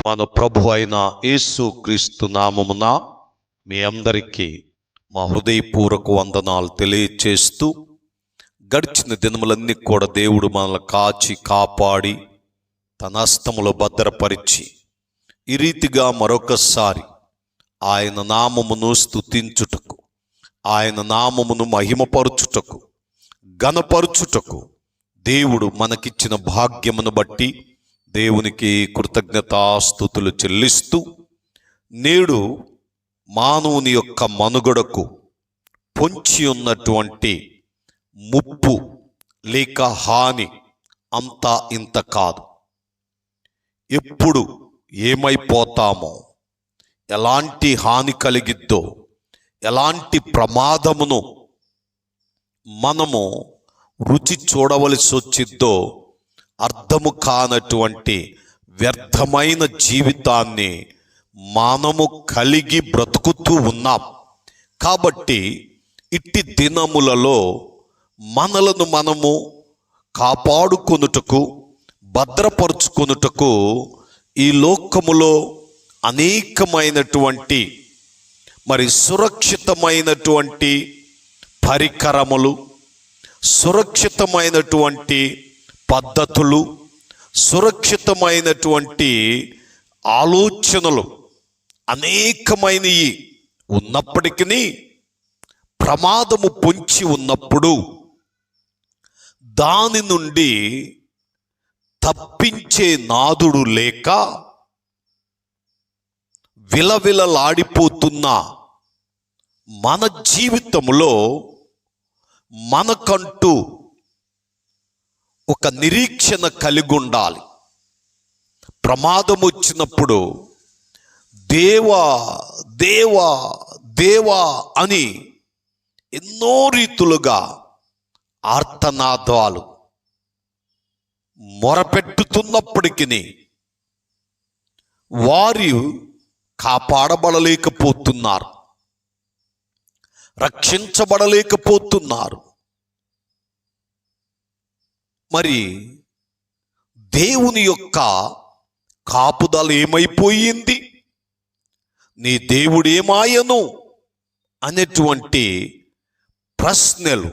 మన ప్రభు అయిన యేసు క్రీస్తు నామమున మీ అందరికీ మా హృదయపూర్వక వందనాలు తెలియచేస్తూ, గడిచిన దినములన్నీ కూడా దేవుడు మనల్ని కాచి కాపాడి తన హస్తములో భద్రపరిచి ఈ రీతిగా మరొకసారి ఆయన నామమును స్తుతించుటకు, ఆయన నామమును మహిమపరచుటకు, ఘనపరచుటకు దేవుడు మనకిచ్చిన భాగ్యమును బట్టి దేవునికి కృతజ్ఞతాస్తుతులు చెల్లిస్తూ, నేడు మానవుని యొక్క మనుగడకు పొంచి ఉన్నటువంటి ముప్పు లేక హాని అంతా ఇంత కాదు. ఎప్పుడు ఏమైపోతామో, ఎలాంటి హాని కలిగిద్దో, ఎలాంటి ప్రమాదమును మనము రుచి చూడవలసి వచ్చిద్దో అర్థము కానటువంటి వ్యర్థమైన జీవితాన్ని మనము కలిగి బ్రతుకుతూ ఉన్నాం. కాబట్టి ఇట్టి దినములలో మనలను మనము కాపాడుకొనుటకు, భద్రపరుచుకొనుటకు ఈ లోకములో అనేకమైనటువంటి సురక్షితమైనటువంటి పరికరములు, సురక్షితమైనటువంటి పద్ధతులు, సురక్షితమైనటువంటి ఆలోచనలు అనేకమైనవి ఉన్నప్పటికీ ప్రమాదము పొంచి ఉన్నప్పుడు దాని నుండి తప్పించే నాదుడు లేక విలవిలలాడిపోతున్న మన జీవితంలో మనకంటూ ఒక నిరీక్షణ కలిగి ఉండాలి. ప్రమాదం వచ్చినప్పుడు దేవా దేవా దేవా అని ఎన్నో రీతులుగా ఆర్తనాదాలు మొరపెట్టుతున్నప్పటికీ వారు కాపాడబడలేకపోతున్నారు, రక్షించబడలేకపోతున్నారు. మరి దేవుని యొక్క కాపుదల ఏమైపోయింది, నీ దేవుడు ఏమాయను అనేటువంటి ప్రశ్నలు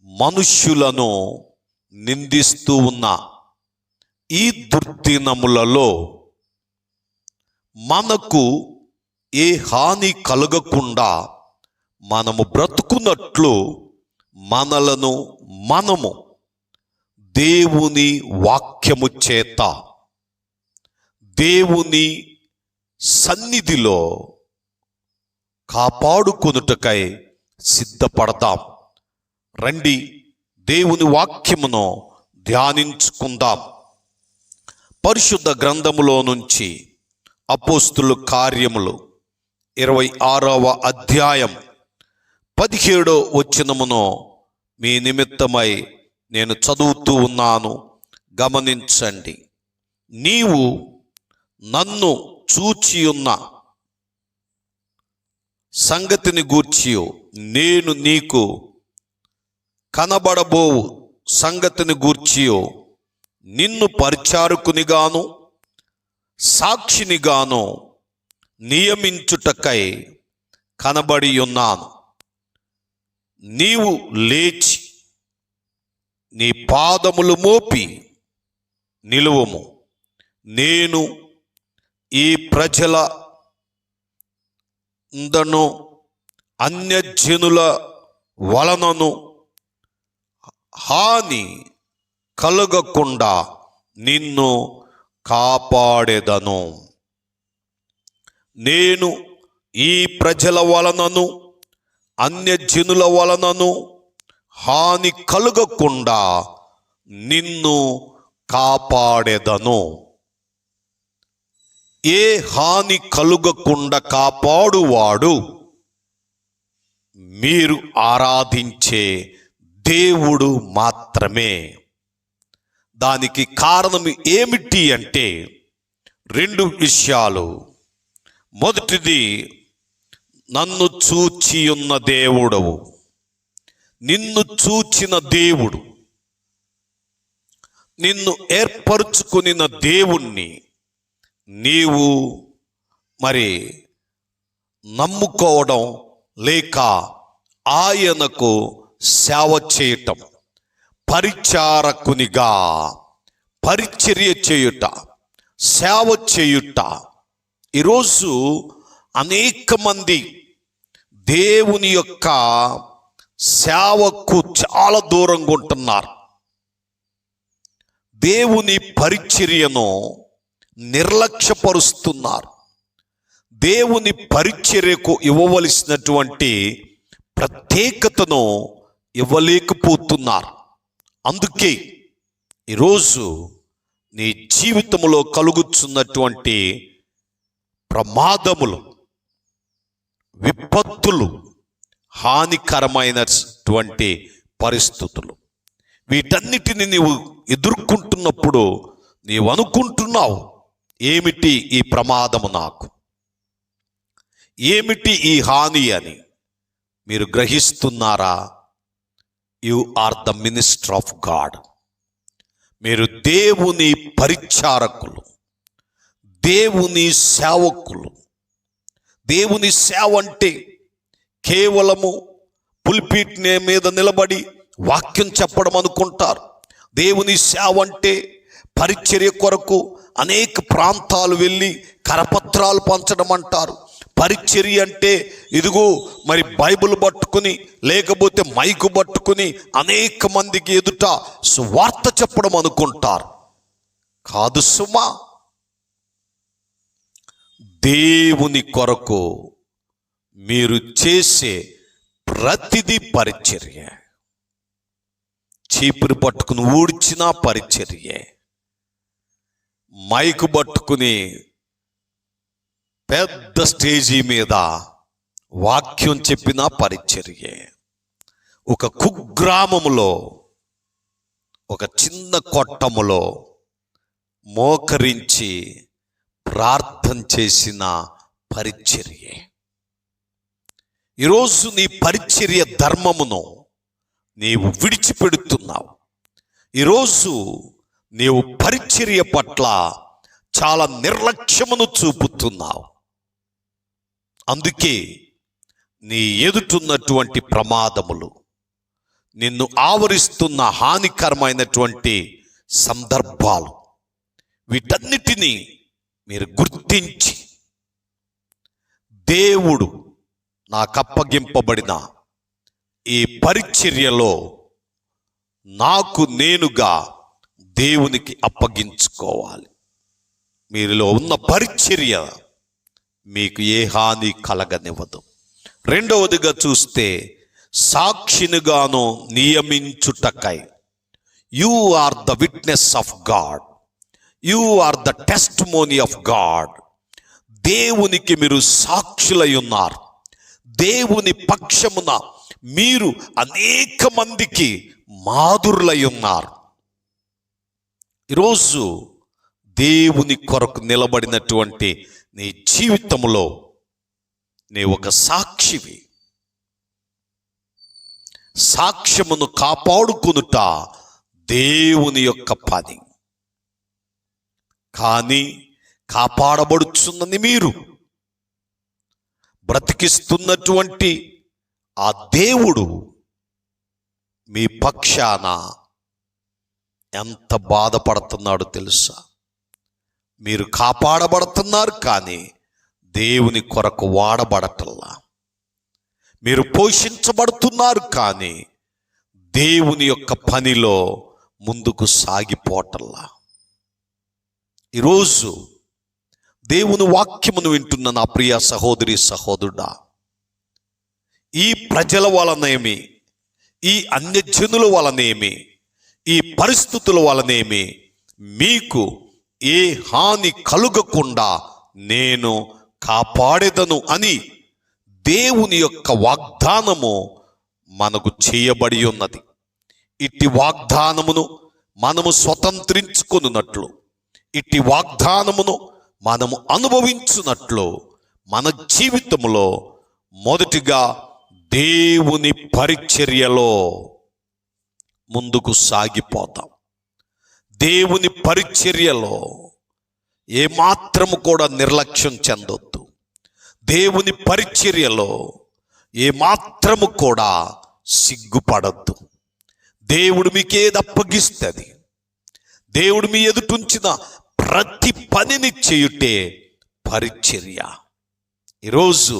మనుష్యులను నిందిస్తూ ఉన్న ఈ దుర్దినములలో మనకు ఏ హాని కలగకుండా మనము బ్రతుకున్నట్లు మనలను మనము దేవుని వాక్యము చేత, దేవుని సన్నిధిలో కాపాడుకొనుటకై సిద్ధపడతాం. రండి, దేవుని వాక్యమును ధ్యానించుకుందాం. పరిశుద్ధ గ్రంథములో నుంచి అపోస్తుల కార్యములు 26వ అధ్యాయం 17వ వచనమును మీ నిమిత్తమై నేను చదువుతూ ఉన్నాను, గమనించండి. నీవు నన్ను చూచియున్న సంగతిని గూర్చి నేను నీకు కనబడబోవు సంగతిని గూర్చి నిన్ను పరిచారకునిగాను సాక్షినిగాను నియమించుటకై కనబడి ఉన్నాను. నీవు లేచి నీ పాదములు మోపి నిలువము. నేను ఈ ప్రజలందను అన్యజనుల వలనను హాని కలగకుండా నిన్ను కాపాడెదను. నేను ఈ ప్రజల వలనను అన్యజనుల వలనను హాని కలుగకుండా నిన్ను కాపాడెదను. ఏ హాని కలుగకుండా కాపాడువాడు మీరు ఆరాధించే దేవుడు మాత్రమే. దానికి కారణం ఏమిటి అంటే 2 విషయాలు. మొదటిది, నన్ను చూచియున్న దేవుడవు, నిన్ను చూచిన దేవుడు, నిన్ను ఏర్పరచుకునిన దేవుణ్ణి నీవు మరి నమ్ముకోవడం లేక ఆయనకు సేవ చేయటం, పరిచారకునిగా పరిచర్య చేయుట, సేవ చేయుట. ఈరోజు అనేక మంది దేవుని యొక్క సేవకు చాలా దూరంగా ఉంటున్నారు. దేవుని పరిచర్యను నిర్లక్ష్యపరుస్తున్నారు. దేవుని పరిచర్యకు ఇవ్వవలసినటువంటి ప్రత్యేకతను ఇవ్వలేకపోతున్నారు. అందుకే ఈరోజు నీ జీవితంలో కలుగుతున్నటువంటి ప్రమాదములు, విపత్తులు, హానికరమైనటువంటి పరిస్థితులు, వీటన్నిటిని నీవు ఎదుర్కొంటున్నప్పుడు నీవు అనుకుంటున్నావు, ఏమిటి ఈ ప్రమాదము, నాకు ఏమిటి ఈ హాని అని. మీరు గ్రహిస్తున్నారా? You are the minister of God. మీరు దేవుని పరిచారకులు, దేవుని సేవకులు. దేవుని సేవ అంటే కేవలము పుల్పిట్ మీద నిలబడి వాక్యం చెప్పడం అనుకుంటారు. దేవుని సేవ అంటే పరిచర్య కొరకు అనేక ప్రాంతాలు వెళ్ళి కరపత్రాలు పంచడం అంటారు. పరిచర్య అంటే ఇదిగో మరి బైబిల్ పట్టుకుని లేకపోతే మైకు పట్టుకుని అనేక మందికి ఎదుట సువార్త చెప్పడం అనుకుంటారు. కాదు సుమా, దేవుని కొరకు మీరు చేసే ప్రతిదీ పరిచర్య. చీపురు పట్టుకుని ఊడ్చినా పరిచర్యే, మైకు పట్టుకుని పెద్ద స్టేజీ మీద వాక్యం చెప్పినా పరిచర్యే. ఒక కుగ్రామములో, ఒక చిన్న కొట్టములో మోకరించి ప్రార్థన చేసిన పరిచర్యే. ఈరోజు నీ పరిచర్య ధర్మమును నీవు విడిచిపెడుతున్నావు. ఈరోజు నీవు పరిచర్య పట్ల చాలా నిర్లక్ష్యమును చూపుతున్నావు. అందుకే నీ ఎదుటున్నటువంటి ప్రమాదములు, నిన్ను ఆవరిస్తున్న హానికరమైనటువంటి సందర్భాలు, వీటన్నిటినీ మీరు గుర్తించి, దేవుడు నాకు అప్పగింపబడిన ఈ పరిచర్యలో నాకు నేనుగా దేవునికి అప్పగించుకోవాలి. మీలో ఉన్న పరిచర్య మీకు ఏ హాని కలగనివ్వదు. రెండవదిగా చూస్తే, సాక్షినిగాను నియమించుటకై. You are the witness of God, you are the testimony of God. దేవునికి మీరు సాక్షులై ఉన్నారు. దేవుని పక్షమున మీరు అనేక మందికి మాదురులై ఉన్నారు. ఈరోజు దేవుని కొరకు నిలబడినటువంటి నీ జీవితంలో నీ ఒక సాక్షివి. సాక్ష్యమును కాపాడుకొనుట దేవుని యొక్క పని. కానీ కాపాడబడుచున్నది మీరు. బ్రతికిస్తున్నటువంటి ఆ దేవుడు మీ పక్షాన ఎంత బాధపడుతున్నాడో తెలుసా? మీరు కాపాడబడుతున్నారు, కానీ దేవుని కొరకు వాడబడటల్లా. మీరు పోషించబడుతున్నారు, కానీ దేవుని యొక్క పనిలో ముందుకు సాగిపోవటల్లా. ఈరోజు దేవుని వాక్యమును వింటున్న నా ప్రియ సహోదరి సహోదరుడా, ఈ ప్రజల వలనేమి, ఈ అన్యజనుల వలనేమి, ఈ పరిస్థితుల వలనేమి మీకు ఏ హాని కలుగకుండా నేను కాపాడేదను అని దేవుని యొక్క వాగ్దానము మనకు చేయబడి ఉన్నది. ఇట్టి వాగ్దానమును మనము స్వతంత్రించుకొనున్నట్లు, ఇట్టి వాగ్దానమును మనము అనుభవించున్నట్లు మన జీవితంలో మొదటిగా దేవుని పరిచర్యలో ముందుకు సాగిపోతాం. దేవుని పరిచర్యలో ఏమాత్రము కూడా నిర్లక్ష్యం చెందొద్దు. దేవుని పరిచర్యలో ఏమాత్రము కూడా సిగ్గుపడద్దు. దేవుడు మీకేది అప్పగిస్తుంది, దేవుడు మీ ఎదుటుంచిన ప్రతి పనిని చేయుటే పరిచర్య. ఈరోజు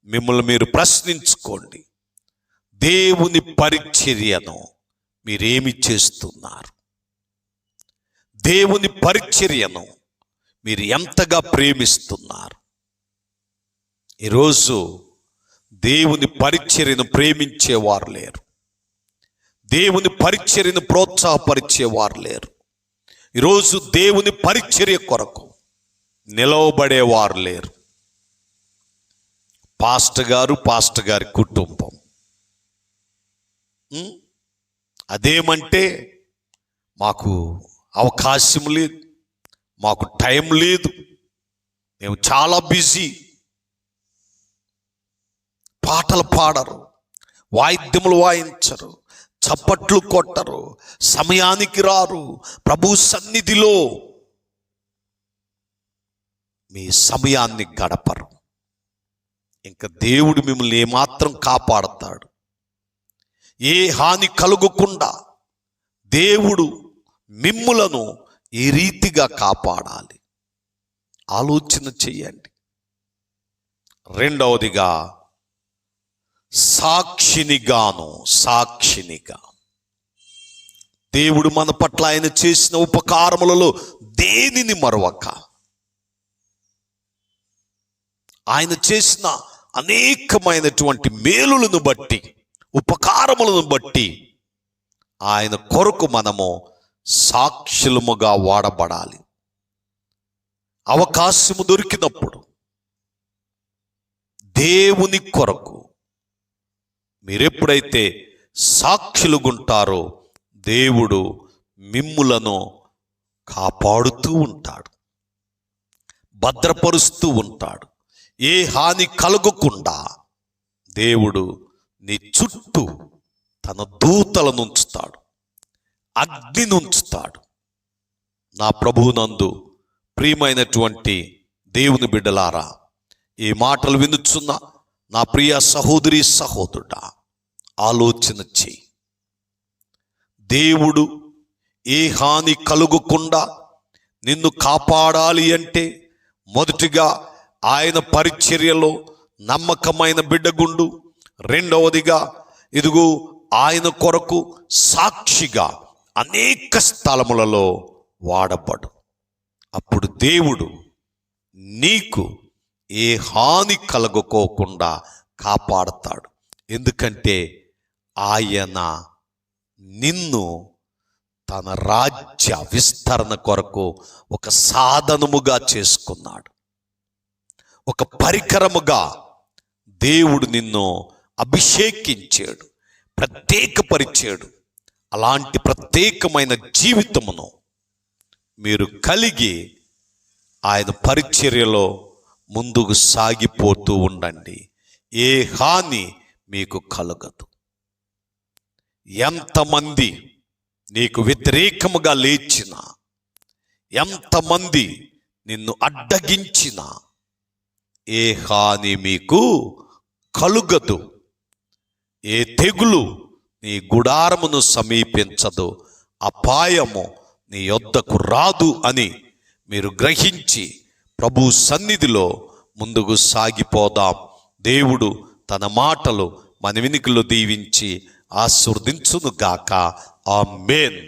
మిమ్మల్ని మీరు ప్రశ్నించుకోండి, దేవుని పరిచర్యను మీరేమి చేస్తున్నారు? దేవుని పరిచర్యను మీరు ఎంతగా ప్రేమిస్తున్నారు? ఈరోజు దేవుని పరిచర్యను ప్రేమించేవారు లేరు, దేవుని పరిచర్యను ప్రోత్సాహపరిచేవారు లేరు. ఈరోజు దేవుని పరిచర్య కొరకు నిలవబడేవారు లేరు. పాస్టర్ గారి కుటుంబం అదేమంటే మాకు అవకాశం లేదు, మాకు టైం లేదు, మేము చాలా బిజీ. పాటలు పాడరు, వాయిద్యములు వాయించరు, చప్పట్లు కొట్టరు, సమయానికి రారు, ప్రభు సన్నిధిలో మీ సమయాన్ని గడపరు. ఇంకా దేవుడు మిమ్మల్ని ఏమాత్రం కాపాడతాడు? ఏ హాని కలుగకుండా దేవుడు మిమ్ములను ఈ రీతిగా కాపాడాలి. ఆలోచన చెయ్యండి. రెండవదిగా సాక్షినిగా దేవుడు మన పట్ల ఆయన చేసిన ఉపకారములలో దేనిని మరవక, ఆయన చేసిన అనేకమైనటువంటి మేలులను బట్టి, ఉపకారములను బట్టి ఆయన కొరకు మనము సాక్షులముగా వాడబడాలి. అవకాశము దొరికినప్పుడు దేవుని కొరకు మీరెప్పుడైతే సాక్షులుగుంటారో దేవుడు మిమ్ములను కాపాడుతూ ఉంటాడు, భద్రపరుస్తూ ఉంటాడు. ఏ హాని కలగకుండా దేవుడు నీ చుట్టూ తన దూతలను ఉంచుతాడు, అగ్నిని ఉంచుతాడు. నా ప్రభువునందు ప్రియమైనటువంటి దేవుని బిడ్డలారా, ఈ మాటలు వినుచున్న నా ప్రియ సహోదరి సహోదరుడా, ఆలోచన చెయ్యి. దేవుడు ఏ హాని కలుగకుండా నిన్ను కాపాడాలి అంటే మొదటిగా ఆయన పరిచర్యలో నమ్మకమైన బిడ్డగుండు. రెండవదిగా ఇదిగో ఆయన కొరకు సాక్షిగా అనేక స్థలములలో వాడబడు. అప్పుడు దేవుడు నీకు ఏ హాని కలగకోకుండా కాపాడతాడు. ఎందుకంటే ఆయన నిన్ను తన రాజ్య విస్తరణ కొరకు ఒక సాధనముగా చేసుకున్నాడు, ఒక పరికరముగా దేవుడు నిన్ను అభిషేకించాడు, ప్రత్యేకపరిచాడు. అలాంటి ప్రత్యేకమైన జీవితమును మీరు కలిగి ఆయన పరిచర్యలో ముందుకు సాగిపోతూ ఉండండి. ఏ హాని మీకు కలగదు. ఎంతమంది నీకు వ్యతిరేకముగా లేచినా, ఎంతమంది నిన్ను అడ్డగించినా ఏ హాని మీకు కలుగదు. ఏ తెగులు నీ గుడారమును సమీపించదు, అపాయము నీ యొద్దకు రాదు అని మీరు గ్రహించి ప్రభు సన్నిధిలో ముందుకు సాగిపోదాం. దేవుడు తన మాటలు మన వినికిలో దీవించి ఆశీర్వదించును గాక. ఆమేన్.